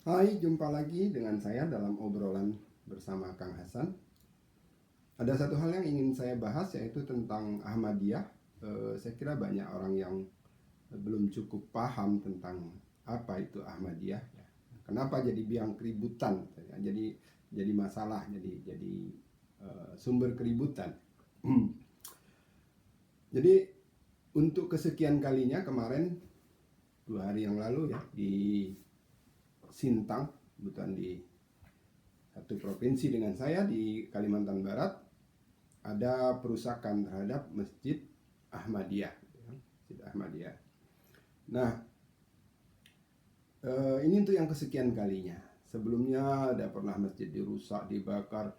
Hai, jumpa lagi dengan saya dalam obrolan bersama Kang Hasan. Ada satu hal yang ingin saya bahas, yaitu tentang Ahmadiyah. Saya kira banyak orang yang belum cukup paham tentang apa itu Ahmadiyah. Kenapa jadi biang keributan? Jadi masalah, jadi sumber keributan. Jadi untuk kesekian kalinya kemarin 2 hari yang lalu ya di Sintang, kebetulan di satu provinsi dengan saya di Kalimantan Barat, ada perusakan terhadap Masjid Ahmadiyah. Masjid Ahmadiyah. Nah, ini untuk yang kesekian kalinya. Sebelumnya ada pernah masjid dirusak, dibakar,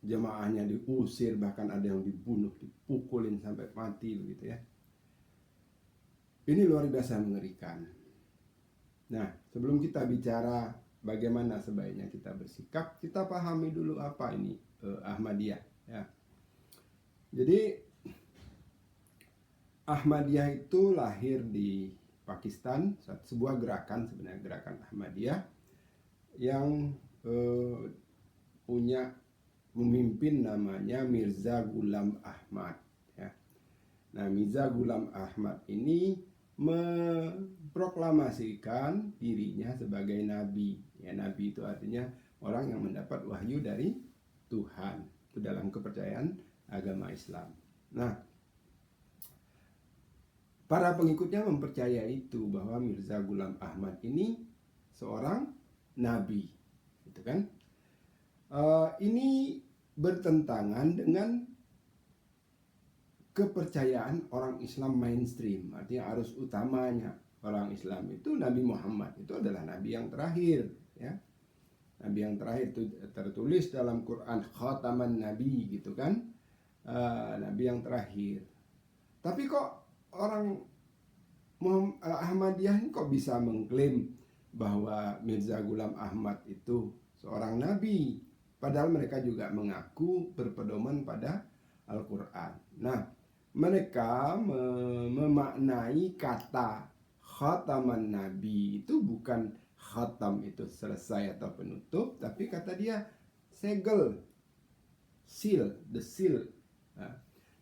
jemaahnya diusir, bahkan ada yang dibunuh, dipukulin sampai mati begitu ya. Ini luar biasa mengerikan. Nah, sebelum kita bicara bagaimana sebaiknya kita bersikap, kita pahami dulu apa ini Ahmadiyah ya. Jadi Ahmadiyah itu lahir di Pakistan, sebuah gerakan, sebenarnya gerakan Ahmadiyah yang punya memimpin namanya Mirza Ghulam Ahmad ya. Nah, Mirza Ghulam Ahmad ini memproklamasikan dirinya sebagai nabi. Ya, nabi itu artinya orang yang mendapat wahyu dari Tuhan. Itu dalam kepercayaan agama Islam. Nah, para pengikutnya mempercayai itu, bahwa Mirza Ghulam Ahmad ini seorang nabi, gitu kan? Ini bertentangan dengan kepercayaan orang Islam mainstream, artinya arus utamanya orang Islam itu Nabi Muhammad itu adalah nabi yang terakhir ya. Nabi yang terakhir itu tertulis dalam Quran, khataman nabi gitu kan, nabi yang terakhir. Tapi kok orang Ahmadiyah ini kok bisa mengklaim bahwa Mirza Ghulam Ahmad itu seorang nabi, padahal mereka juga mengaku berpedoman pada Al-Quran. Nah, mereka memaknai kata khataman nabi itu bukan khatam itu selesai atau penutup, tapi kata dia segel, seal, the seal.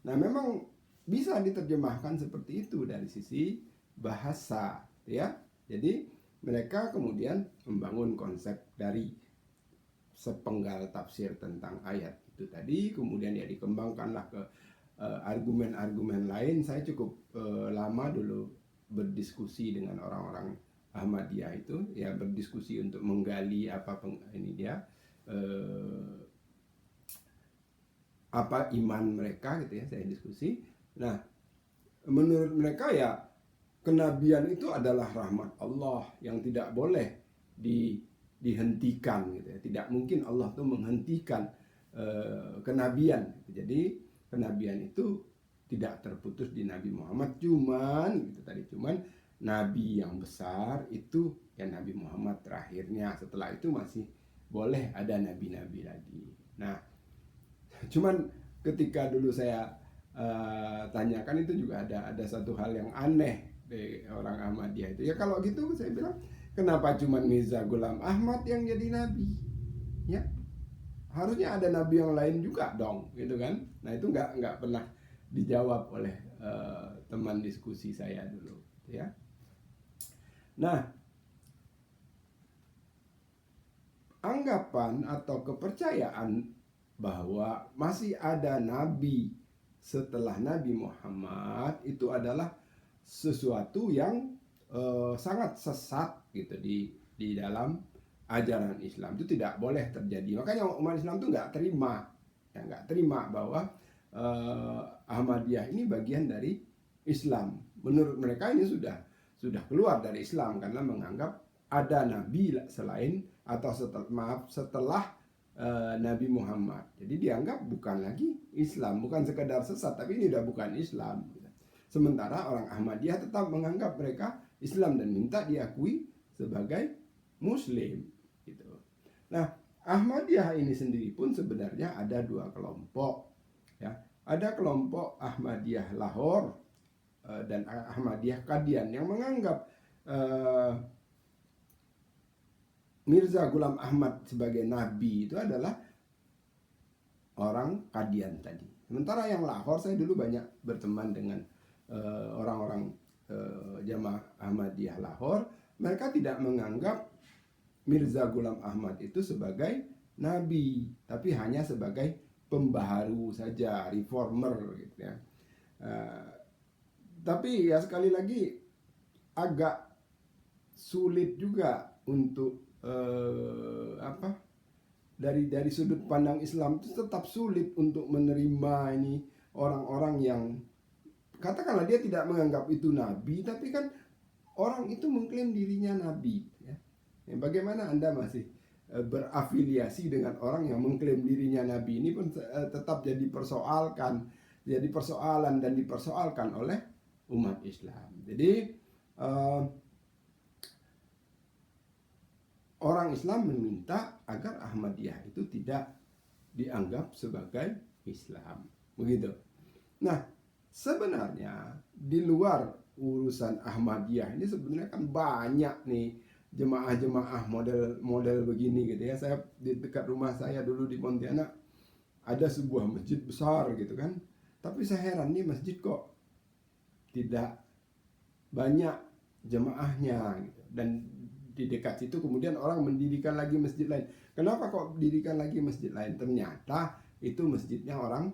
Nah, memang bisa diterjemahkan seperti itu dari sisi bahasa ya. Jadi mereka kemudian membangun konsep dari sepenggal tafsir tentang ayat itu tadi, kemudian ya dikembangkanlah ke argumen-argumen lain. Saya cukup lama dulu berdiskusi dengan orang-orang Ahmadiyah itu ya, berdiskusi untuk menggali apa ini dia apa iman mereka gitu ya, saya diskusi. Nah, menurut mereka ya kenabian itu adalah rahmat Allah yang tidak boleh dihentikan gitu ya. Tidak mungkin Allah tuh menghentikan kenabian. Jadi kenabian itu tidak terputus di Nabi Muhammad, cuman gitu tadi, cuman nabi yang besar itu ya Nabi Muhammad terakhirnya. Setelah itu masih boleh ada nabi-nabi lagi. Nah, cuman ketika dulu saya tanyakan, itu juga ada satu hal yang aneh dari orang Ahmadiyah itu. Ya kalau gitu saya bilang, kenapa cuman Mirza Ghulam Ahmad yang jadi nabi? Ya, harusnya ada nabi yang lain juga dong, gitu kan? Nah, itu nggak pernah dijawab oleh teman diskusi saya dulu, ya. Nah, anggapan atau kepercayaan bahwa masih ada nabi setelah Nabi Muhammad itu adalah sesuatu yang sangat sesat gitu di dalam ajaran Islam. Itu tidak boleh terjadi. Makanya umat Islam itu nggak terima bahwa Ahmadiyah ini bagian dari Islam. Menurut mereka ini sudah keluar dari Islam, karena menganggap ada nabi selain atau setelah Nabi Muhammad. Jadi dianggap bukan lagi Islam, bukan sekedar sesat, tapi ini udah bukan Islam. Sementara orang Ahmadiyah tetap menganggap mereka Islam dan minta diakui sebagai Muslim. Gitu. Nah, Ahmadiyah ini sendiri pun sebenarnya ada 2 kelompok. Ya, ada kelompok Ahmadiyah Lahore dan Ahmadiyah Qadian yang menganggap Mirza Ghulam Ahmad sebagai nabi itu adalah orang Qadian tadi. Sementara yang Lahore, saya dulu banyak berteman dengan orang-orang jamaah Ahmadiyah Lahore. Mereka tidak menganggap Mirza Ghulam Ahmad itu sebagai nabi, tapi hanya sebagai pembaharu saja, reformer gitu ya. Tapi ya sekali lagi agak sulit juga untuk dari sudut pandang Islam itu tetap sulit untuk menerima ini orang-orang yang katakanlah dia tidak menganggap itu nabi, tapi kan orang itu mengklaim dirinya nabi ya. Bagaimana Anda masih berafiliasi dengan orang yang mengklaim dirinya nabi? Ini pun tetap jadi persoalan dan dipersoalkan oleh umat Islam. Jadi orang Islam meminta agar Ahmadiyah itu tidak dianggap sebagai Islam, begitu. Nah, sebenarnya di luar urusan Ahmadiyah ini sebenarnya kan banyak nih jemaah-jemaah model begini gitu ya. Saya di dekat rumah saya dulu di Pontianak ada sebuah masjid besar gitu kan. Tapi saya heran nih masjid kok tidak banyak jemaahnya gitu. Dan di dekat situ kemudian orang mendirikan lagi masjid lain. Kenapa kok didirikan lagi masjid lain? Ternyata itu masjidnya orang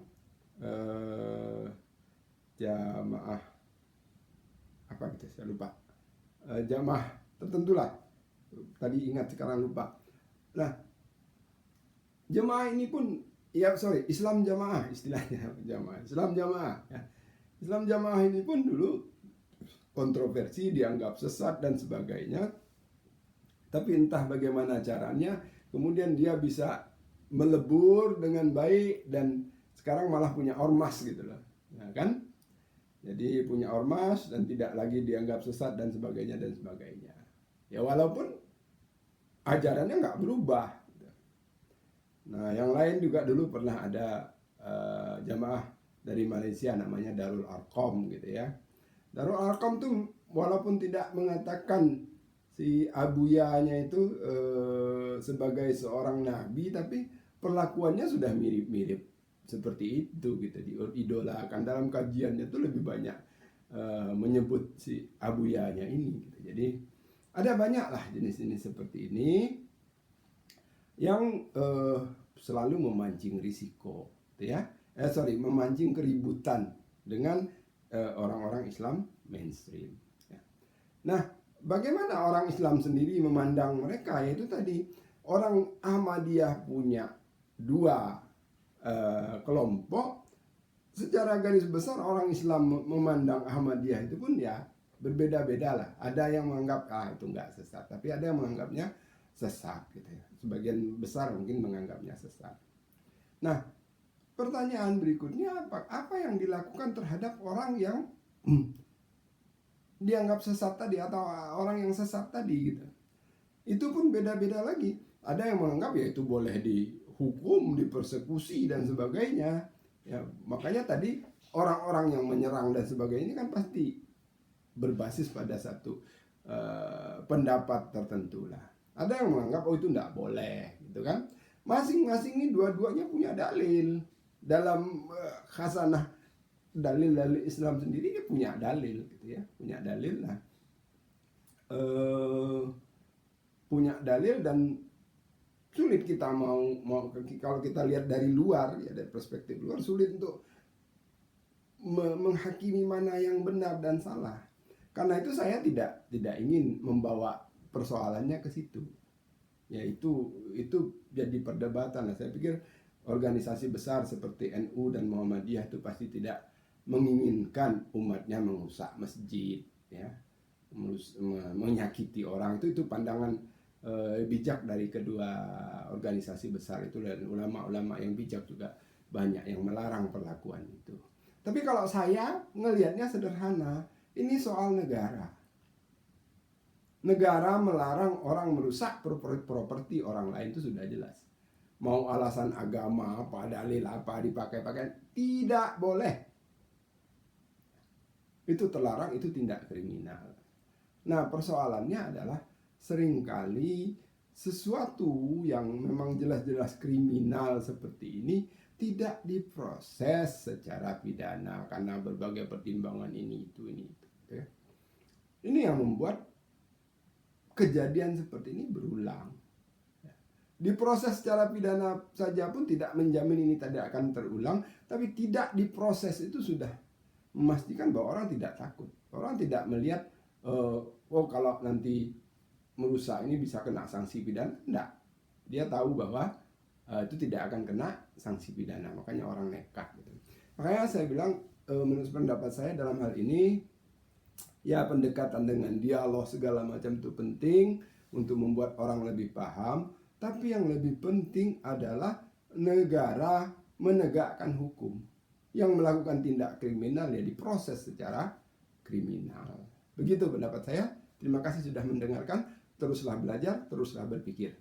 jamaah apa gitu, saya lupa. Jamaah tertentu lah. Tadi ingat sekarang lupa. Nah, jemaah ini pun Islam jamaah istilahnya, jamaah Islam jamaah ya. Islam jamaah ini pun dulu kontroversi, dianggap sesat dan sebagainya. Tapi entah bagaimana caranya, kemudian dia bisa melebur dengan baik dan sekarang malah punya ormas gitu loh, ya kan? Jadi punya ormas dan tidak lagi dianggap sesat dan sebagainya dan sebagainya. Ya walaupun ajarannya nggak berubah. Nah, yang lain juga dulu pernah ada jamaah dari Malaysia namanya Darul Arqam gitu ya. Darul Arqam tuh walaupun tidak mengatakan si Abuyanya itu sebagai seorang nabi, tapi perlakuannya sudah mirip-mirip seperti itu gitu, diidolakan. Dalam kajiannya tuh lebih banyak menyebut si Abuyanya ini gitu. Jadi ada banyaklah jenis-jenis seperti ini yang selalu memancing risiko gitu ya. Memancing keributan dengan orang-orang Islam mainstream ya. Nah, bagaimana orang Islam sendiri memandang mereka? Yaitu tadi, orang Ahmadiyah punya dua kelompok. Secara garis besar orang Islam memandang Ahmadiyah itu pun ya berbeda-beda lah. Ada yang menganggap itu nggak sesat, tapi ada yang menganggapnya sesat gitu ya. Sebagian besar mungkin menganggapnya sesat. Nah, pertanyaan berikutnya, apa yang dilakukan terhadap orang yang dianggap sesat tadi atau orang yang sesat tadi gitu? Itu pun beda-beda lagi. Ada yang menganggap ya itu boleh dihukum, dipersekusi dan sebagainya. Ya, makanya tadi orang-orang yang menyerang dan sebagainya ini kan pasti berbasis pada satu pendapat tertentu lah. Ada yang menganggap itu tidak boleh gitu kan. Masing-masing ini dua-duanya punya dalil. Dalam khasanah dalil-dalil Islam sendiri dia punya dalil gitu ya, punya dalil lah. Punya dalil dan sulit kita mau kalau kita lihat dari luar ya, dari perspektif luar sulit untuk menghakimi mana yang benar dan salah. Karena itu saya tidak ingin membawa persoalannya ke situ. Ya itu jadi perdebatan lah. Saya pikir organisasi besar seperti NU dan Muhammadiyah itu pasti tidak menginginkan umatnya mengrusak masjid ya, menyakiti orang. Itu pandangan bijak dari kedua organisasi besar itu, dan ulama-ulama yang bijak juga banyak yang melarang perlakuan itu. Tapi kalau saya ngelihatnya sederhana, ini soal negara. Negara melarang orang merusak properti orang lain itu sudah jelas. Mau alasan agama apa, dalil apa dipakai-pakai, tidak boleh. Itu terlarang, itu tindak kriminal. Nah, persoalannya adalah seringkali sesuatu yang memang jelas-jelas kriminal seperti ini tidak diproses secara pidana karena berbagai pertimbangan ini itu. Ya. Ini yang membuat kejadian seperti ini berulang. Diproses secara pidana saja pun tidak menjamin ini tidak akan terulang, tapi tidak diproses itu sudah memastikan bahwa orang tidak takut. Orang tidak melihat, oh kalau nanti merusak ini bisa kena sanksi pidana. Tidak. Dia tahu bahwa itu tidak akan kena sanksi pidana. Makanya orang nekat. Gitu. Makanya saya bilang, menurut pendapat saya dalam hal ini, ya pendekatan dengan dialog segala macam itu penting untuk membuat orang lebih paham. Tapi yang lebih penting adalah negara menegakkan hukum. Yang melakukan tindak kriminal ya diproses secara kriminal. Begitu pendapat saya. Terima kasih sudah mendengarkan. Teruslah belajar, teruslah berpikir.